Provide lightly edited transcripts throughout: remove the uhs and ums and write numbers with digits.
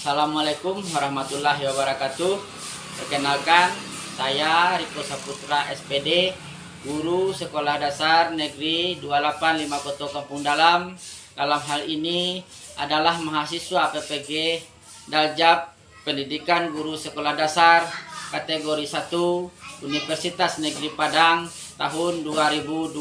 Assalamualaikum warahmatullahi wabarakatuh. Perkenalkan, saya Riko Saputra SPD, guru Sekolah Dasar Negeri 2850 Kampung Dalam. Dalam hal ini adalah mahasiswa PPG Daljab Pendidikan Guru Sekolah Dasar kategori 1 Universitas Negeri Padang tahun 2022.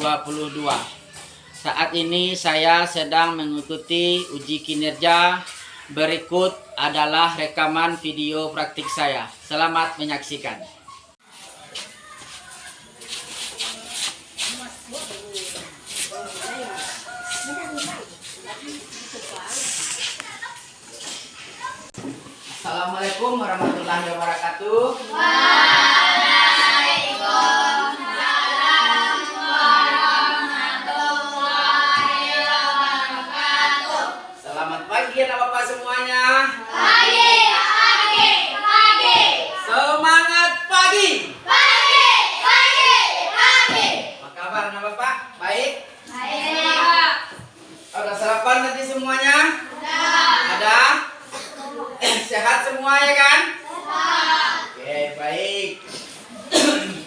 Saat ini saya sedang mengikuti uji kinerja. Berikut adalah rekaman video praktik saya. Selamat menyaksikan. Assalamualaikum warahmatullahi wabarakatuh. Selamat pagi anak-bapak semuanya. Pagi. Semangat pagi. Pagi. Apa kabar anak-bapak? Baik? Baik. Ada sarapan nanti semuanya? Ada? Sehat semua ya kan? Oke, baik.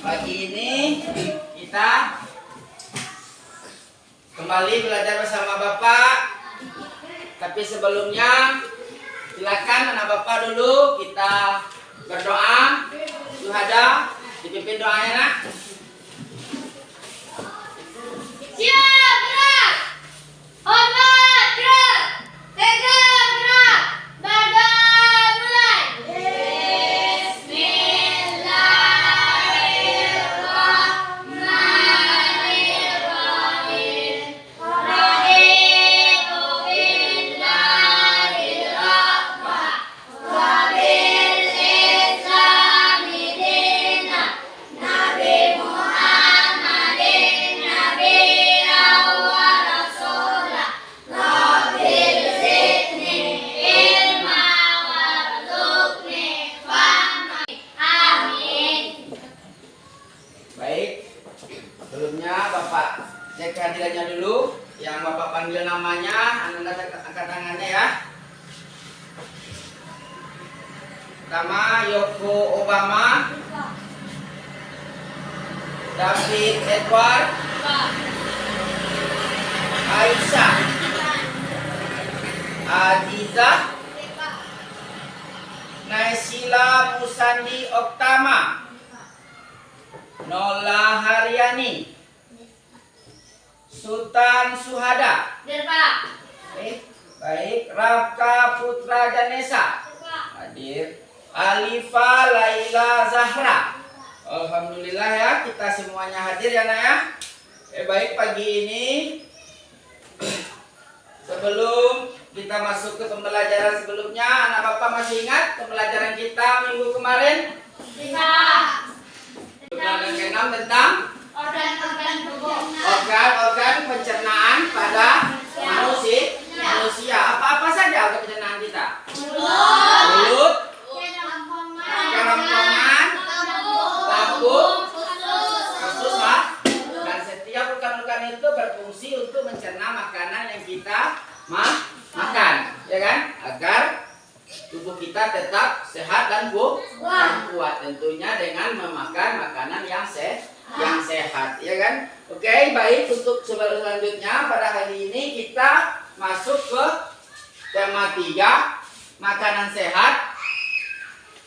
Pagi ini kita kembali belajar bersama Bapak. Tapi sebelumnya silakan anak Bapak dulu kita berdoa. Syuhada dipimpin doanya nak. Siap gerak. Hormat gerak. Tegak gerak. Badan mulai. Bismillahirrahmanirrahim. Baik. Sebelumnya Bapak cek kehadirannya dulu. Yang Bapak panggil namanya, Anda angkat tangannya ya. Pertama, Yoko Obama, David Edward, Aisyah, Adizah, Naisila Musandi Oktama, Nola Haryani, Sultan Suhada. Baik. Rafka Putra Janesa. Hadir. Alifa Laila Zahra. Alhamdulillah ya, kita semuanya hadir ya nak ya. Baik, pagi ini sebelum kita masuk ke pembelajaran sebelumnya, anak Bapak masih ingat pembelajaran kita minggu kemarin? Pembelajaran ke-6 tentang Organ-organ tubuh. organ-organ pencernaan pada manusia. Apa-apa saja organ pencernaan kita? Mulut, kerongkongan, lambung, usus, dan setiap organ-organ itu berfungsi untuk mencerna makanan yang kita makan, ya kan? Agar tubuh kita tetap sehat dan kuat, tentunya dengan memakan makanan yang sehat, ya kan? Oke, baik. Untuk selanjutnya pada hari ini kita masuk ke tema 3, makanan sehat.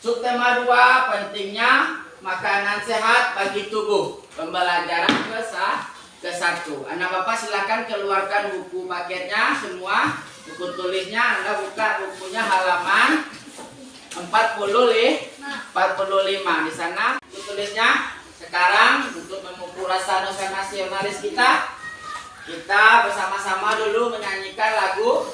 Subtema 2, pentingnya makanan sehat bagi tubuh. Pembelajaran ke-1. Anak Bapak silakan keluarkan buku paketnya semua. Buku tulisnya Anda buka bukunya halaman 45. Di sana buku tulisnya. Sekarang untuk memupuk rasa nasionalis kita bersama-sama dulu menyanyikan lagu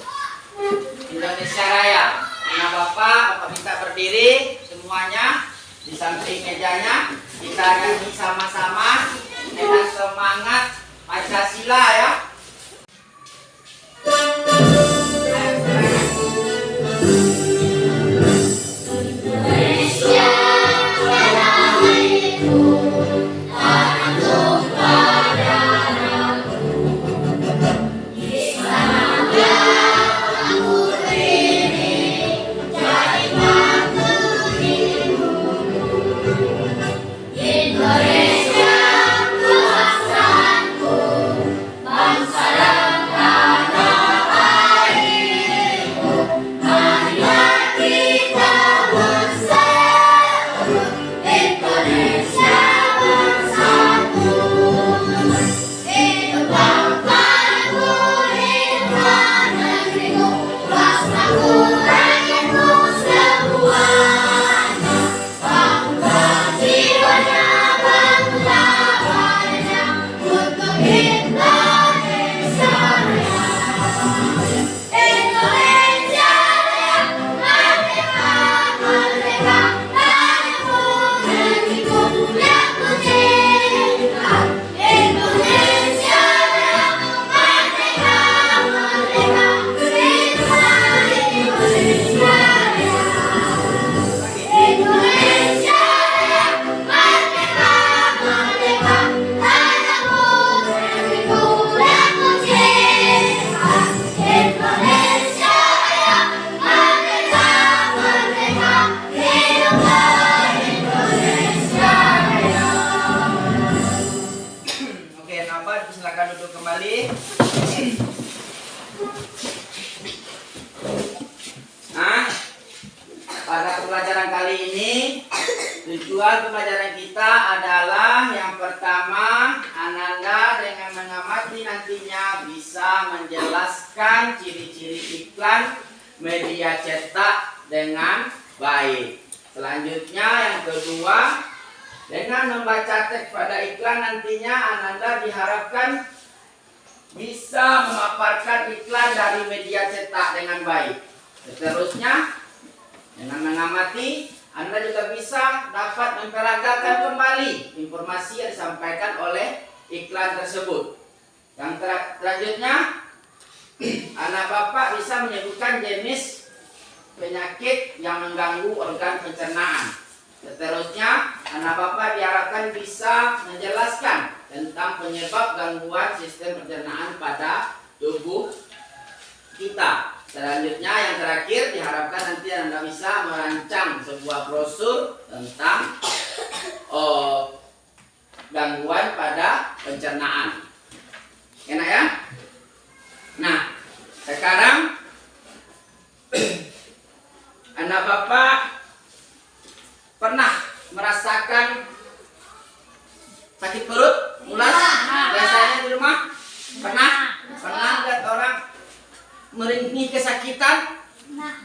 Indonesia Raya. Anak Bapak minta berdiri semuanya di samping mejanya. Kita nyanyi sama-sama dengan semangat Pancasila ya. Istana Berdiri, jadi Tujuan pembelajaran kita adalah yang pertama, Ananda dengan mengamati nantinya bisa menjelaskan ciri-ciri iklan media cetak dengan baik. Selanjutnya yang kedua, dengan membaca teks pada iklan nantinya Ananda diharapkan bisa memaparkan iklan dari media cetak dengan baik. Seterusnya, dengan mengamati Anda juga bisa dapat memperagakan kembali informasi yang disampaikan oleh iklan tersebut. Yang selanjutnya, anak bapak bisa menyebutkan jenis penyakit yang mengganggu organ pencernaan. Seterusnya, anak bapak diharapkan bisa menjelaskan tentang penyebab gangguan sistem pencernaan pada tubuh kita. Selanjutnya yang terakhir diharapkan nanti Anda bisa merancang sebuah brosur tentang gangguan pada pencernaan. Enak ya? Nah, sekarang anak bapak pernah merasakan sakit perut, mulas, biasanya di rumah? Pernah? Pernah lihat orang merintih kesakitan?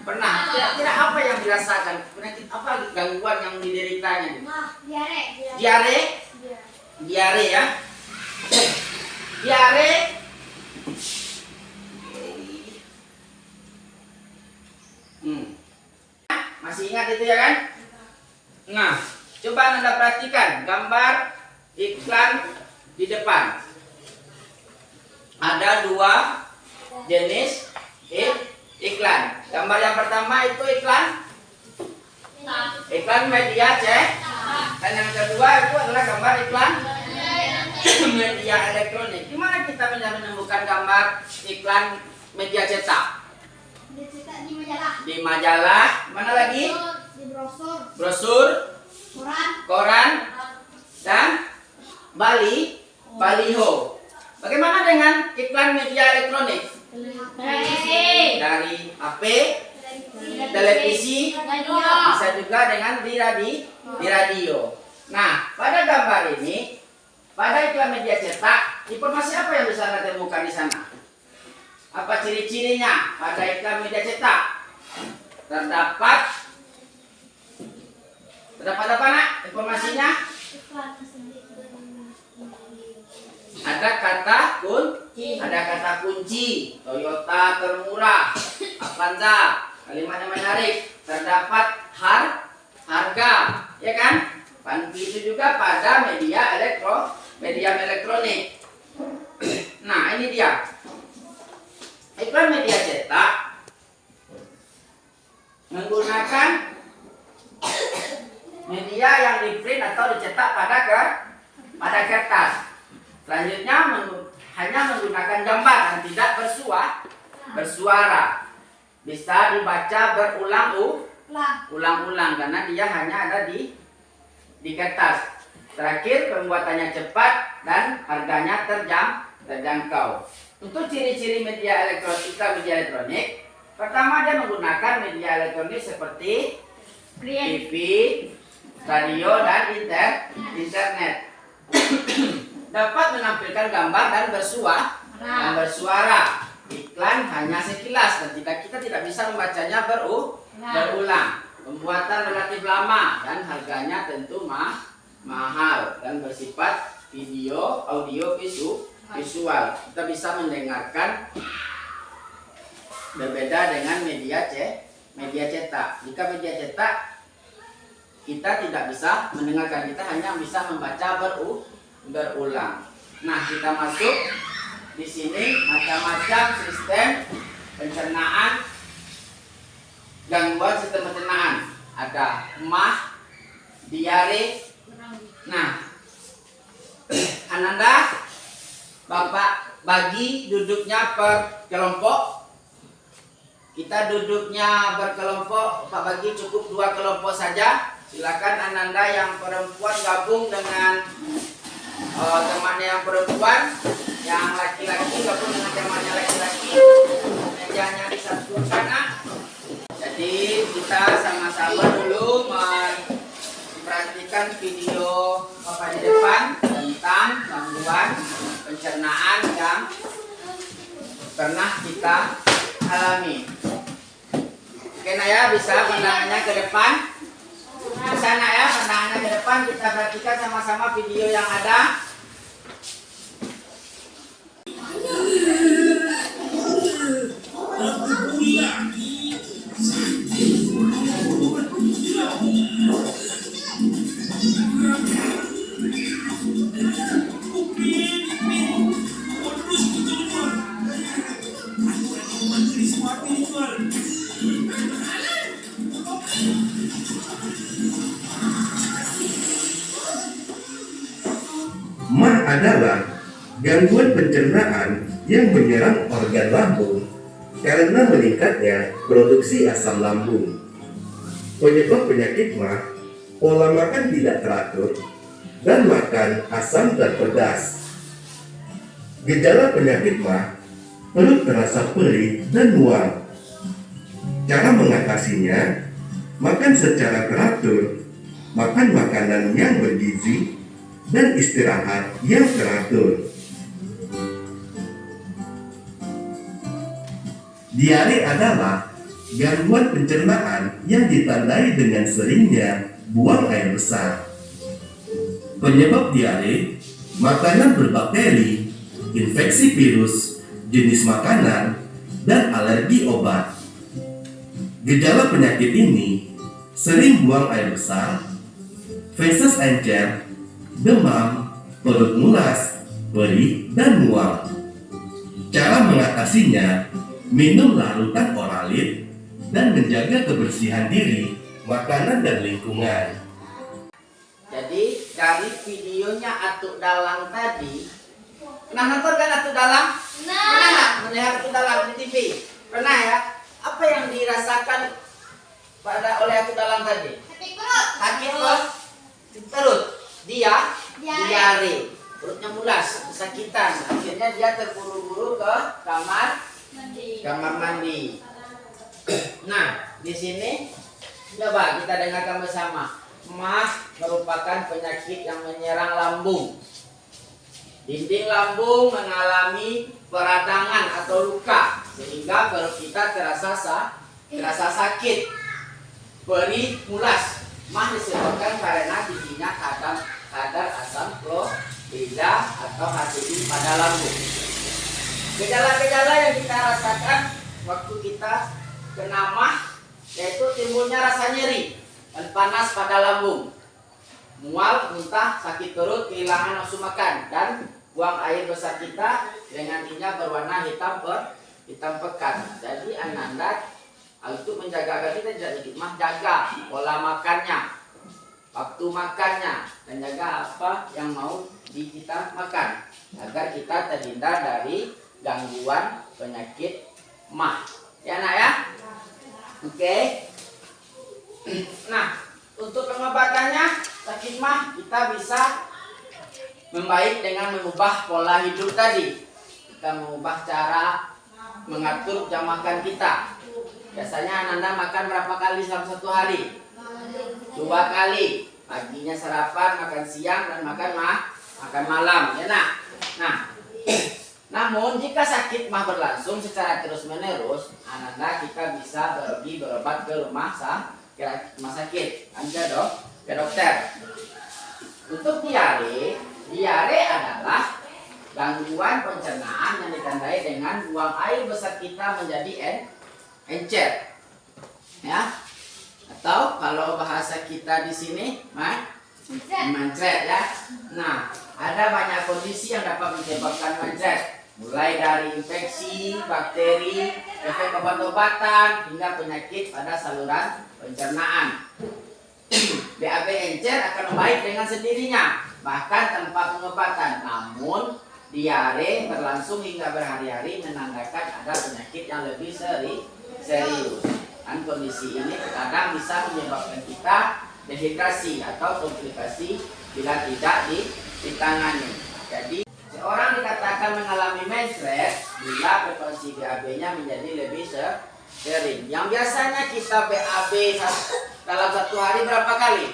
Pernah. Kira-kira apa yang dirasakan? Penyakit apa, gangguan yang dideritanya? Diare. Diare? Diare ya? Diare. Masih ingat itu ya kan? Nah, coba Anda perhatikan gambar iklan di depan. Ada dua jenis iklan. Gambar yang pertama itu iklan media cetak, dan yang kedua itu adalah gambar iklan media elektronik. Gimana kita menemukan gambar iklan media cetak? Dicetak di majalah. Di majalah, mana lagi? Di brosur. Brosur, koran, dan baliho. Bagaimana dengan iklan media elektronik? Dari HP, televisi, bisa juga dengan di radio. Nah, pada gambar ini, pada iklan media cetak, informasi apa yang bisa Anda temukan di sana? Apa ciri-cirinya pada iklan media cetak? Terdapat apa nak informasinya? Ada kata kunci, Toyota termurah, Avanza, kalimat yang menarik, terdapat harga, ya kan? Itu juga pada media elektronik. Nah, ini dia. Iklan media cetak menggunakan media yang di-print atau dicetak pada kertas. Selanjutnya hanya menggunakan gambar dan tidak bersuara. Bisa dibaca berulang-ulang karena dia hanya ada di kertas. Terakhir, pembuatannya cepat dan harganya terjangkau. Untuk ciri-ciri media elektronik, pertama dia menggunakan media elektronik seperti TV, radio, dan internet. Dapat menampilkan gambar dan bersuara. Iklan hanya sekilas dan kita tidak bisa membacanya berulang. Pembuatan relatif lama dan harganya tentu mahal dan bersifat audio visual. Kita bisa mendengarkan, berbeda dengan media cetak. Jika media cetak kita tidak bisa mendengarkan, kita hanya bisa membaca berulang. Nah, kita masuk di sini macam-macam sistem pencernaan, gangguan sistem pencernaan. Ada emah, diare. Nah, Ananda, Bapak bagi duduknya per kelompok. Kita duduknya berkelompok, Pak bagi cukup 2 kelompok saja. Silakan Ananda yang perempuan gabung dengan temannya yang perempuan, yang laki-laki gabung dengan temannya laki-laki. Mejanya di satu sana. Jadi kita sama-sama dulu memperhatikan memberikan video di depan tentang gangguan pencernaan yang pernah kita alami. Oke nak ya, bisa pandangannya ke depan. Bisa nak ya, pandangannya ke depan. Kita perhatikan sama-sama video yang ada. MAH adalah gangguan pencernaan yang menyerang organ lambung karena meningkatnya produksi asam lambung. Penyebab penyakit MAH, pola makan tidak teratur dan makan asam dan pedas. Gejala penyakit MAH, perut terasa perih dan mual. Cara mengatasinya, makan secara teratur, makan makanan yang bergizi, dan istirahat yang teratur. Diare adalah gangguan pencernaan yang ditandai dengan seringnya buang air besar. Penyebab diare, makanan berbakteri, infeksi virus, jenis makanan, dan alergi obat. Gejala penyakit ini sering buang air besar, feses encer, demam, perut mulas, perih, dan mual. Cara mengatasinya, minum larutan oralit dan menjaga kebersihan diri, makanan, dan lingkungan. Jadi dari videonya Atuk Dalang tadi, pernah nonton kan Atuk Dalang? Pernah nggak melihat Atuk Dalang di TV? Pernah ya? Apa yang dirasakan oleh Atuk Dalang tadi? Sakit perut. Sakit perut. Diare. Perutnya mulas, kesakitan. Akhirnya dia terburu-buru ke kamar mandi. Nah, di sini coba kita dengarkan bersama. MAH merupakan penyakit yang menyerang lambung. Dinding lambung mengalami peradangan atau luka sehingga perut kita terasa sakit, perih, mulas. MAH disebabkan karena tingginya kadar asam klorida atau HCl pada lambung. Gejala-gejala yang kita rasakan waktu kita kena MAH yaitu timbulnya rasa nyeri dan panas pada lambung, mual, muntah, sakit perut, kehilangan nafsu makan, dan buang air besar kita dengan tinja berwarna hitam pekat. Jadi Ananda untuk menjaga agar kita tidak sakit MAH, jaga pola makannya, waktu makannya, dan jaga apa yang mau kita makan agar kita terhindar dari gangguan penyakit MAH. Ya nak ya? Oke. Nah, untuk pengobatannya sakit MAH kita bisa membaik dengan mengubah pola hidup tadi. Kita mengubah cara mengatur jam makan kita. Biasanya Ananda makan berapa kali dalam satu hari? 2 kali. Paginya sarapan, makan siang, dan makan malam. Ya nak? Nah, namun jika sakit MAH berlangsung secara terus-menerus, Ananda kita bisa pergi berobat ke rumah sakit, ke dokter. Untuk diare adalah gangguan pencernaan yang ditandai dengan buang air besar kita menjadi encer, ya, atau kalau bahasa kita di sini mencret ya. Nah, ada banyak kondisi yang dapat menyebabkan mencret, mulai dari infeksi, bakteri, efek obat-obatan, hingga penyakit pada saluran pencernaan. BAB encer akan membaik dengan sendirinya, bahkan tanpa pengobatan. Namun, diare berlangsung hingga berhari-hari menandakan ada penyakit yang lebih serius. Dan kondisi ini terkadang bisa menyebabkan kita dehidrasi atau komplikasi bila tidak ditangani. Jadi, seorang dikatakan mengalami mencret bila frekuensi BAB-nya menjadi lebih sering. Yang biasanya kita BAB dalam satu hari berapa kali?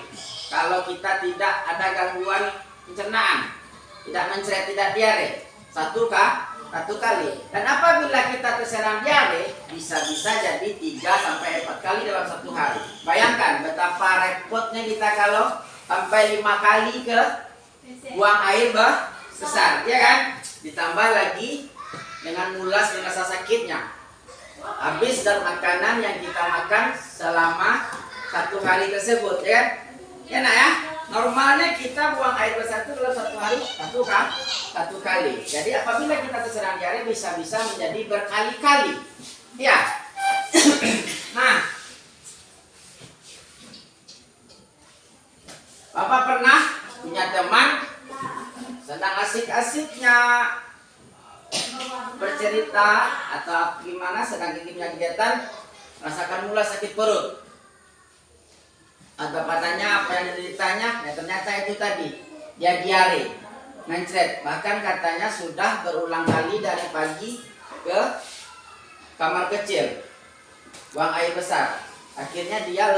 kalau kita tidak ada gangguan pencernaan, tidak mencret, tidak diare. Satu kali. Dan apabila kita terserang diare, bisa-bisa jadi 3 sampai 4 kali dalam satu hari. Bayangkan betapa repotnya kita kalau sampai 5 kali ke buang air besar, ya kan? Ditambah lagi dengan mulas dengan rasa sakitnya. Habis dan makanan yang kita makan selama 1 hari tersebut, ya kan? Ya nak ya? Normalnya kita buang air besar itu dalam 1 hari satu kali. Jadi apabila kita terserang diare bisa-bisa menjadi berkali-kali. Ya. Nah, Bapak pernah punya teman sedang asik-asiknya bercerita atau gimana, sedang punya kegiatan, rasakan mulas sakit perut. Atau katanya apa yang dideritanya, ya ternyata itu tadi dia diare, mencret. Bahkan katanya sudah berulang kali dari pagi ke kamar kecil buang air besar. Akhirnya dia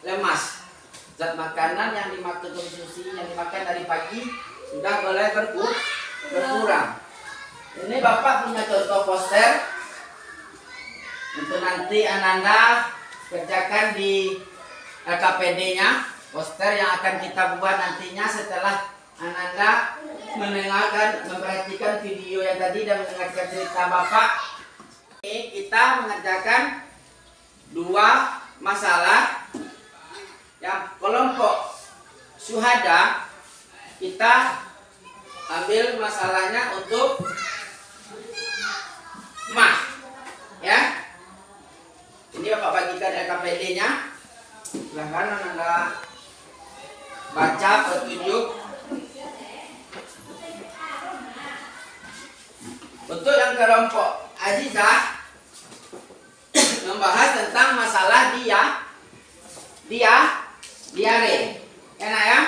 lemas. Zat makanan yang dikonsumsi, yang dimakan dari pagi sudah mulai berkurang. Ini Bapak punya contoh poster untuk nanti Ananda kerjakan di LKPD-nya, poster yang akan kita buat nantinya setelah Ananda mendengarkan, memperhatikan video yang tadi dan mendengarkan cerita Bapak. Ini kita mengerjakan 2 masalah. Yang kelompok syuhada kita ambil masalahnya untuk mah, ya. Ini Bapak bagikan LKPD-nya. Silahkan Anda baca petunjuk. Untuk yang kelompok Azizah membahas tentang masalah diare. Enak ya?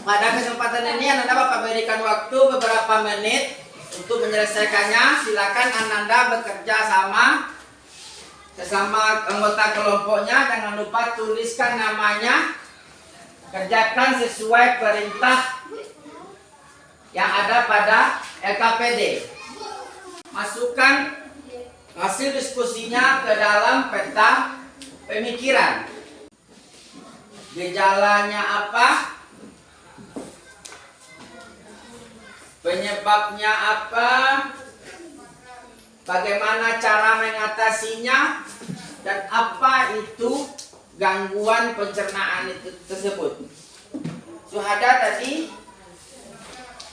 Pada kesempatan ini Ananda Bapak berikan waktu beberapa menit untuk menyelesaikannya. Silakan Ananda bekerja sama sesama anggota kelompoknya. Jangan lupa tuliskan namanya. Kerjakan sesuai perintah yang ada pada LKPD. Masukkan hasil diskusinya ke dalam peta pemikiran. Gejalanya apa? Penyebabnya apa? Bagaimana cara mengatasinya? Dan apa itu gangguan pencernaan itu tersebut? Syuhada tadi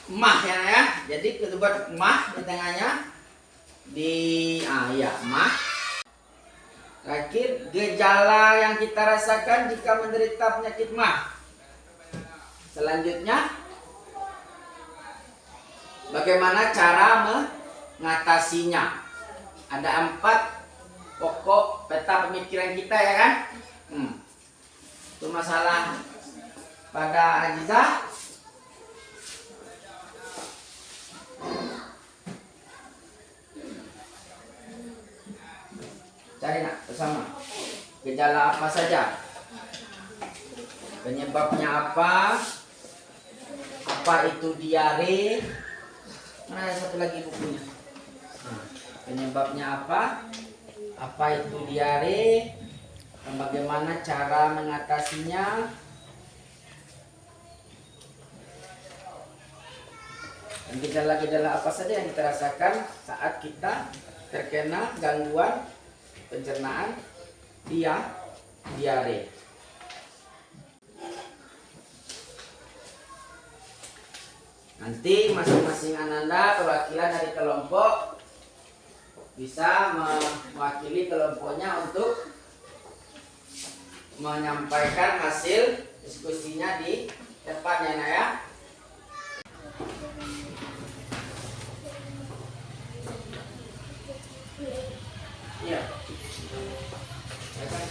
mah ya. Jadi kita buat mah di tengahnya mah. Terakhir, gejala yang kita rasakan jika menderita penyakit mah. Selanjutnya, bagaimana cara mengatasinya? Ada 4 pokok peta pemikiran kita, ya kan? Itu masalah pada Azizah. Cari nak bersama. Gejala apa saja? Penyebabnya apa? Apa itu diare? Mana ada satu lagi bukunya? Penyebabnya apa? Apa itu diare? Dan bagaimana cara mengatasinya? Dan gejala-gejala apa saja yang kita rasakan saat kita terkena gangguan pencernaan diare. Nanti masing-masing Ananda perwakilan dari kelompok bisa mewakili kelompoknya untuk menyampaikan hasil diskusinya di depannya, ya. Iya. Saya kan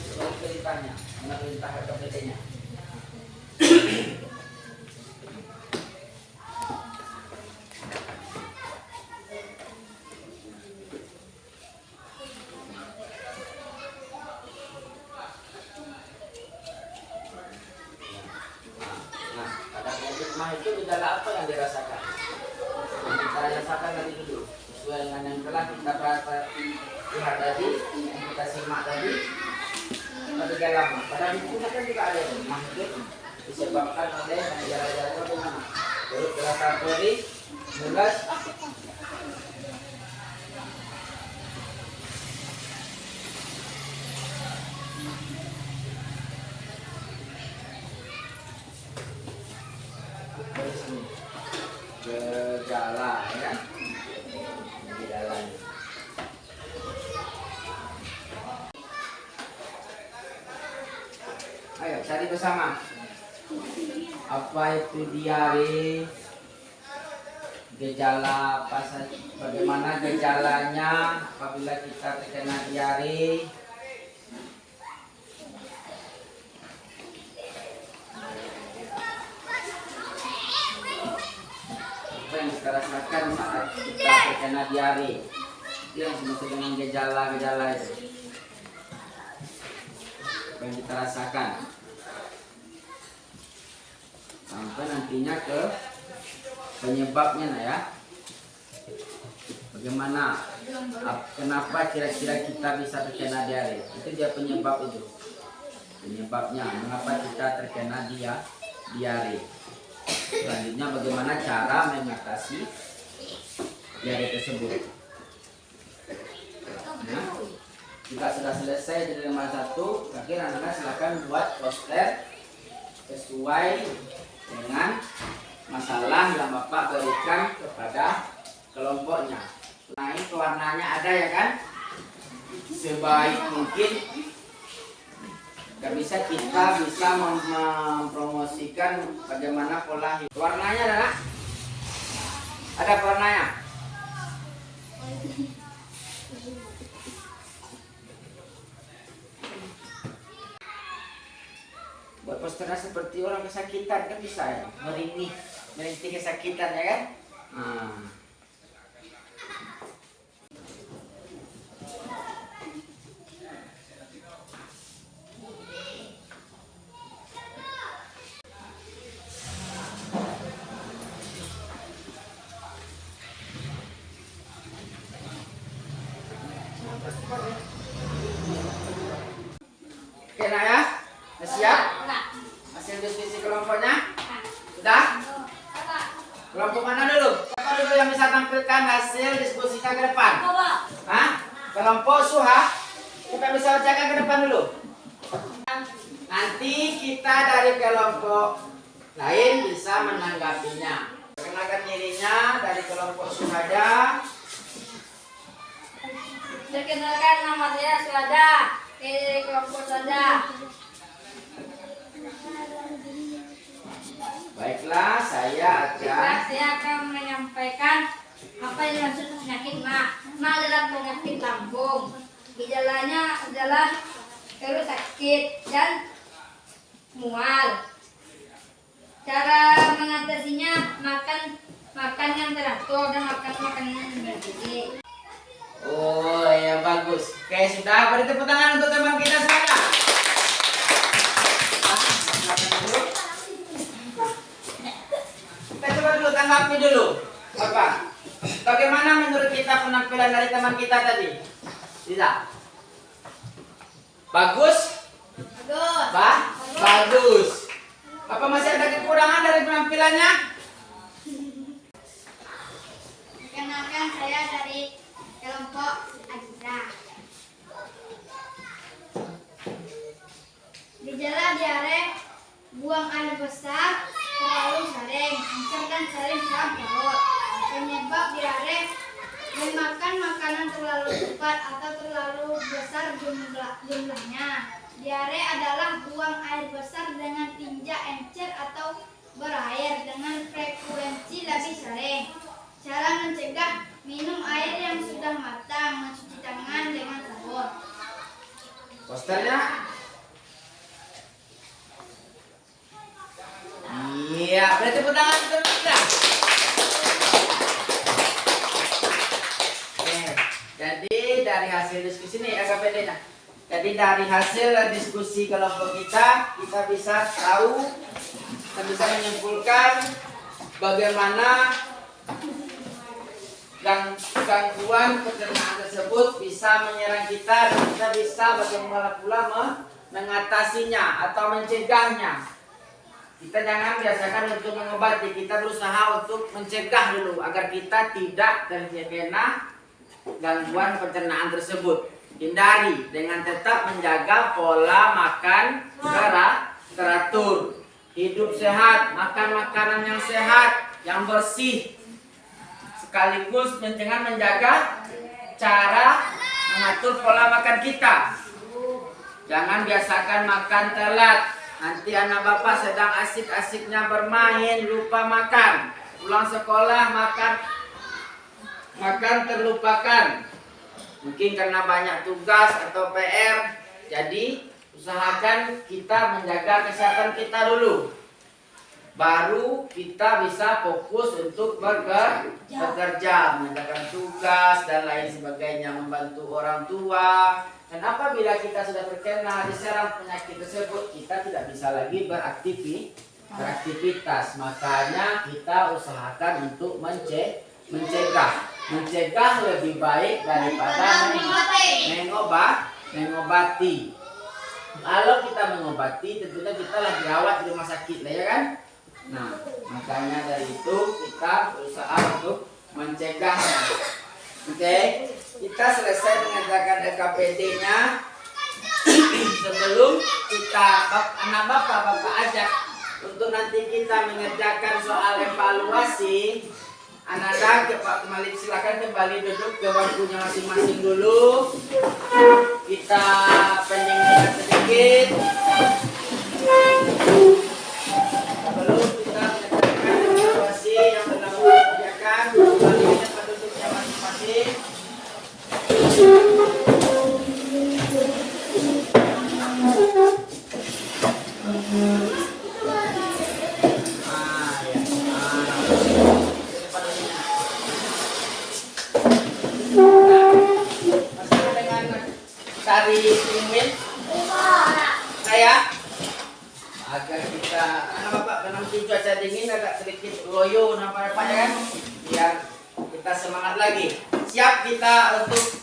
ceritanya, mana perintah LKPD-nya. gejala apa yang dirasakan? Kita rasakan tadi dulu sesuai dengan yang telah kita lihat tadi, yang kita simak tadi. Gejala pada bukunya kan juga ada yang maksud disebabkan oleh gejala-gejala bagaimana? Perut terasa perih, mulas, gejala ya kan? Gejalanya. Ayo cari bersama. Apa itu diare? Gejala apa saja? Bagaimana gejalanya apabila kita terkena diare? Apa yang kita rasakan saat kita terkena diare? Itu yang disebut dengan gejala-gejala itu. Apa yang kita rasakan? Sampai nantinya ke penyebabnya nah ya. Bagaimana? Kenapa kira-kira kita bisa terkena diare? Itu dia penyebab itu. Penyebabnya mengapa kita terkena diare. Selanjutnya bagaimana cara mengatasi diare tersebut. Nah, jika sudah selesai di halaman 1, akhir anak-anak silakan buat poster sesuai dengan masalah yang Bapak berikan kepada kelompoknya. Nah, ini warnanya ada ya kan? Sebaik mungkin kita bisa mempromosikan bagaimana pola hidup. Warnanya ada? Ada warnanya? Buat posternya seperti orang kesakitan kan bisa ya, merintih kesakitan ya kan. Oke nak ya, siap? Hasil diskusi kelompoknya sudah? Kelompok mana dulu? Siapa dulu yang bisa tampilkan hasil diskusinya ke depan? Hah? Kelompok Suha, kita bisa bacakan ke depan dulu. Nanti kita dari kelompok lain bisa menanggapinya. Perkenalkan dirinya dari kelompok Suhada. Perkenalkan, nama saya Suhada dari kelompok Suhada. Baiklah, saya akan menyampaikan apa yang dimaksud penyakit MA. MA adalah penyakit lambung. Gejalanya adalah perut sakit dan mual. Cara mengatasinya makan yang teratur dan makan makanan yang bergizi. Oh ya bagus. Oke sudah, beri tepuk tangan untuk teman kita semua. Kita coba dulu tanggapi dulu. Apa? Bagaimana menurut kita penampilan dari teman kita tadi? Tidak? Bagus? Bagus. Apa masih ada kekurangan dari penampilannya? Perkenalkan, saya dari kelompok Aziza. Gejala diare, buang air besar, terlalu sering, encer dan sering dalam perut. Penyebab diare, memakan makanan terlalu cepat atau terlalu besar jumlahnya. Diare adalah buang air besar dengan tinja encer atau berair dengan frekuensi lebih sering. Cara mencegah: minum air yang sudah matang, mencuci tangan dengan sabun. Posternya? Iya, beri tepuk tangan untuk kita. Oke, jadi dari hasil diskusi ini agak bedanya. Jadi dari hasil diskusi kelompok kita bisa tahu dan bisa menyimpulkan bagaimana gangguan pencernaan tersebut bisa menyerang kita dan kita bisa bagaimana pula mengatasinya atau mencegahnya. Kita jangan biasakan untuk mengobati, kita berusaha untuk mencegah dulu agar kita tidak terkena gangguan pencernaan tersebut. Hindari dengan tetap menjaga pola makan teratur, hidup sehat, makan makanan yang sehat, yang bersih, sekaligus dengan menjaga cara mengatur pola makan kita. Jangan biasakan makan telat. Nanti anak bapak sedang asik-asiknya bermain lupa makan. Pulang sekolah makan terlupakan. Mungkin karena banyak tugas atau PR. Jadi usahakan kita menjaga kesehatan kita dulu. Baru kita bisa fokus untuk bekerja, mengerjakan tugas dan lain sebagainya, membantu orang tua. Dan apabila kita sudah terkena diserang penyakit tersebut, kita tidak bisa lagi beraktivitas. Makanya kita usahakan untuk mencegah. Mencegah lebih baik daripada mengobati. Kalau kita mengobati, tentunya kita lagi rawat di rumah sakit, ya kan? Nah, makanya dari itu kita berusaha untuk mencegahnya. Oke, kita selesai mengerjakan LKPD-nya. Sebelum kita anak bapak ajak untuk nanti kita mengerjakan soal evaluasi. Anak-anak silakan kembali duduk ke bangkunya masing-masing dulu. Kita pending sedikit. Sebelum kita mengerjakan evaluasi yang telah dikerjakan, kembali ke duduknya masing-masing. Cari pinguin saya agar kita anak bapak karena cuaca dingin agak sedikit loyo nampak-nampaknya kan, biar kita semangat lagi. Siap kita untuk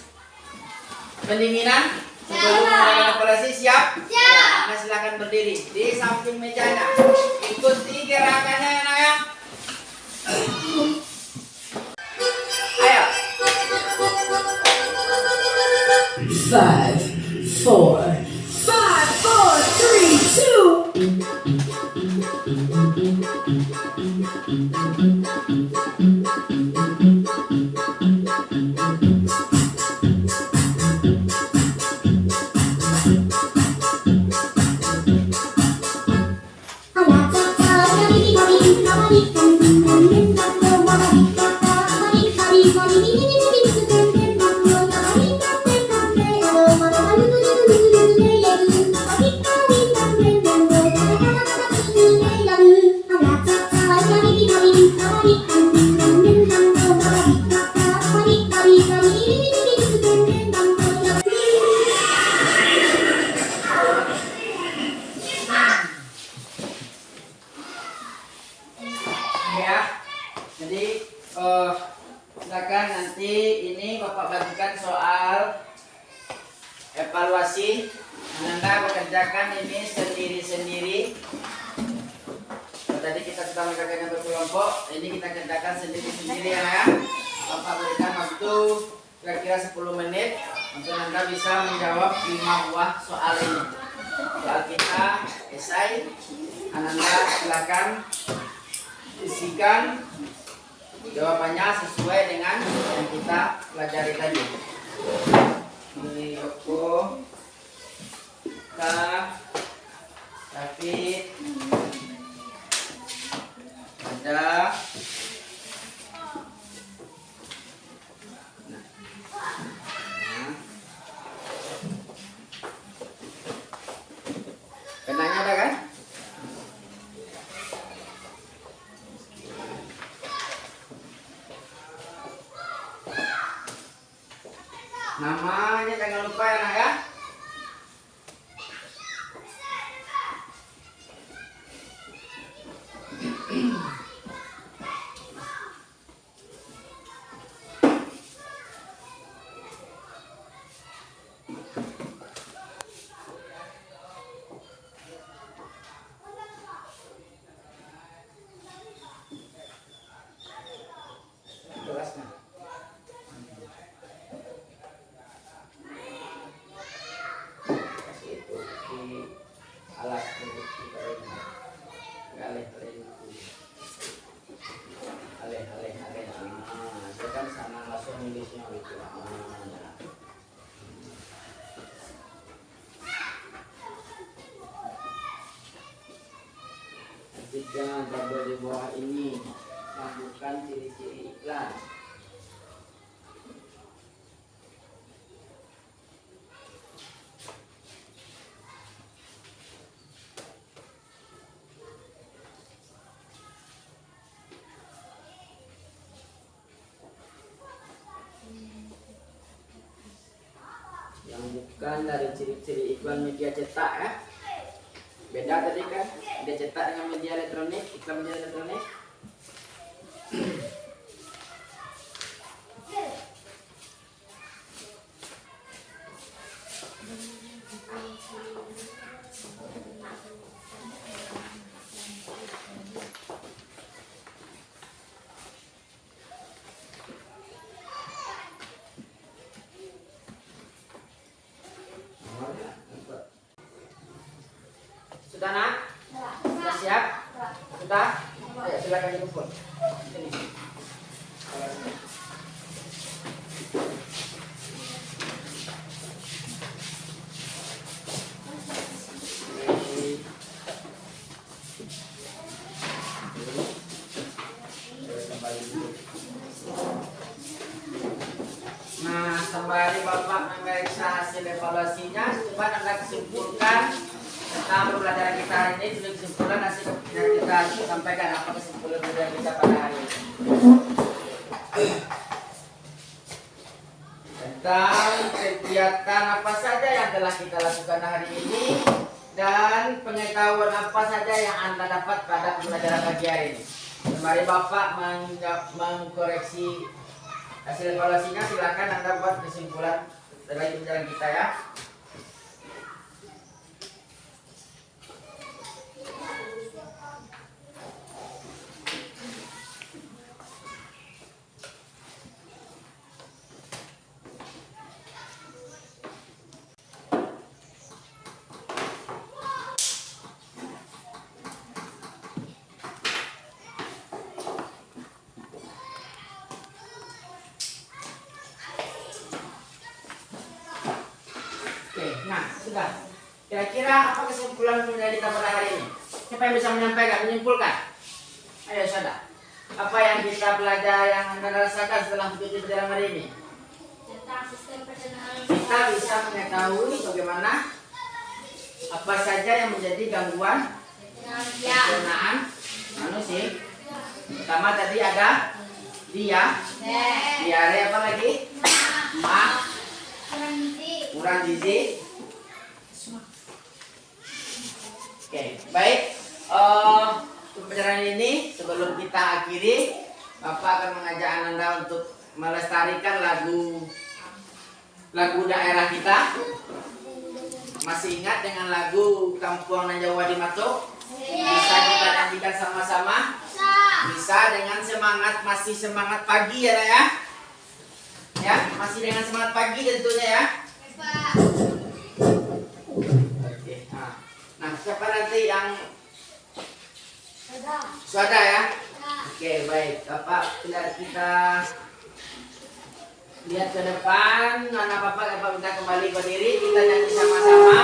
pendinginan sebelum mulai evaluasi? Siap? Ya, Anda silakan berdiri di samping mejanya, ikuti gerakannya anak ya. Ayo. 5, 4, Silakan nanti ini Bapak bagikan soal evaluasi. Anda bekerjakan ini sendiri-sendiri. Tadi kita sudah mengerjakannya berkelompok, ini kita kerjakan sendiri-sendiri ya. Bapak berikan waktu kira-kira 10 menit untuk Anda bisa menjawab 5 buah soal ini. Soal kita esai. Anda silakan isikan jawabannya sesuai dengan yang kita pelajari tadi. Ini Yoko, David, ada. Penanya ada kan? Namanya jangan lupa ya nak ya. Jangan tabel di bawah ini. Lakukan ciri-ciri iklan. Yang bukan dari ciri-ciri iklan media cetak ya. Beda tadi kan, media cetak dengan media elektronik, iklan media elektronik. Sudah nak? Sudah siap? Sudah? Ayo silakan jemput. Sini. Nah, sembari Bapak memeriksa hasil evaluasinya, coba Anda kesimpulkan tentang pembelajaran kita hari ini. Sudah kesimpulan hasil yang kita sampaikan. Apa kesimpulan pembelajaran kita pada hari ini? Tentang kegiatan apa saja yang telah kita lakukan hari ini dan pengetahuan apa saja yang Anda dapat pada pembelajaran pagi hari ini. Mari Bapak mengkoreksi hasil evaluasinya. Silakan Anda buat kesimpulan dari pembelajaran kita ya. Nah, sudah. Kira-kira apa kesimpulan pembelajaran kita pada hari ini? Siapa yang bisa menyampaikan, menyimpulkan? Ayo, saudara. Apa yang kita belajar, yang Anda rasakan setelah mengikuti perjalanan hari ini? Tentang sistem pencernaan. Kita bisa mengetahui bagaimana apa saja yang menjadi gangguan pencernaan manusia. Pertama tadi ada diare, apa lagi? Kurang gizi. Oke, baik. Untuk pembelajaran ini sebelum kita akhiri, Bapak akan mengajak Anda untuk melestarikan lagu daerah kita. Masih ingat dengan lagu Kampung Nan Jawa di Mato? Bisa kita nyanyikan sama-sama? Bisa dengan semangat, masih semangat pagi ya, ya? Ya, masih dengan semangat pagi tentunya ya. Oke, nah siapa nanti yang suada ya? Oke, baik. Bapak kita lihat ke depan. Anak Bapak minta kembali berdiri. Kita nyanyi sama-sama.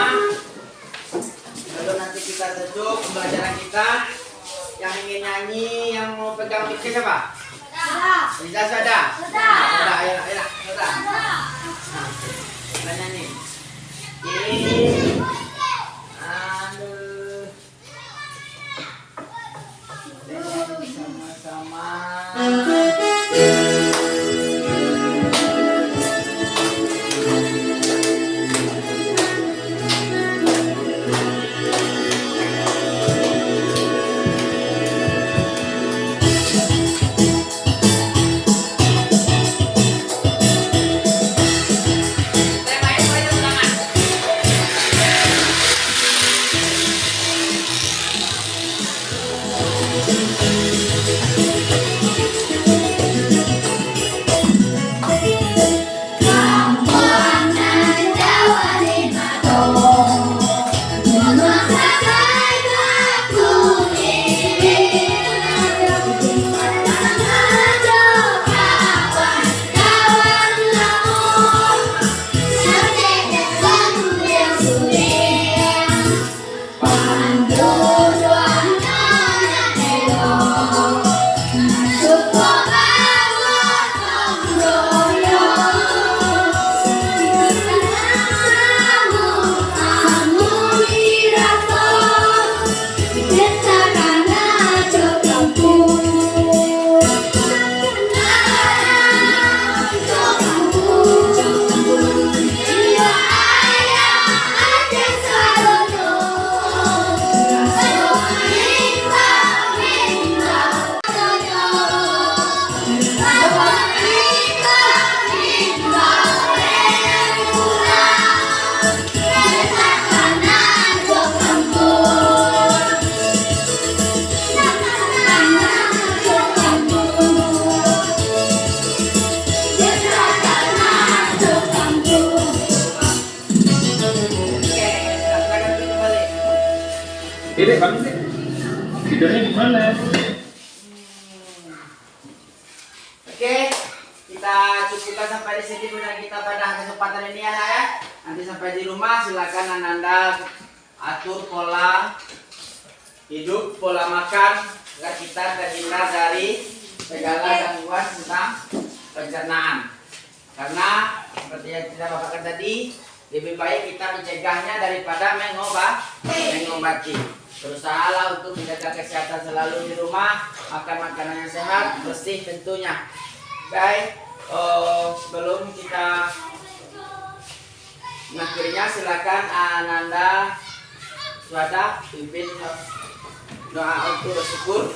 Lalu nanti kita tutup pembelajaran kita. Yang ingin nyanyi, yang mau pegang mic siapa? Bisa suada? Suada, ayo, suada. Nah, kita nyanyi. Aduh. Sama-sama. Dek, bangun dek. Tidurnya di mana? Oke, kita cukupkan sampai di sini dan kita pada kesempatan ini anak ya. Nanti sampai di rumah silakan Ananda atur pola hidup, pola makan agar kita terhindar dari segala gangguan tentang pencernaan. Karena seperti yang kita paparkan tadi, lebih baik kita mencegahnya daripada mengobati. Berusahalah untuk menjaga kesehatan selalu di rumah, makan makanan yang sehat, bersih tentunya. Baik, sebelum kita mengakhirinya silakan Ananda Swada pimpin doa untuk bersyukur.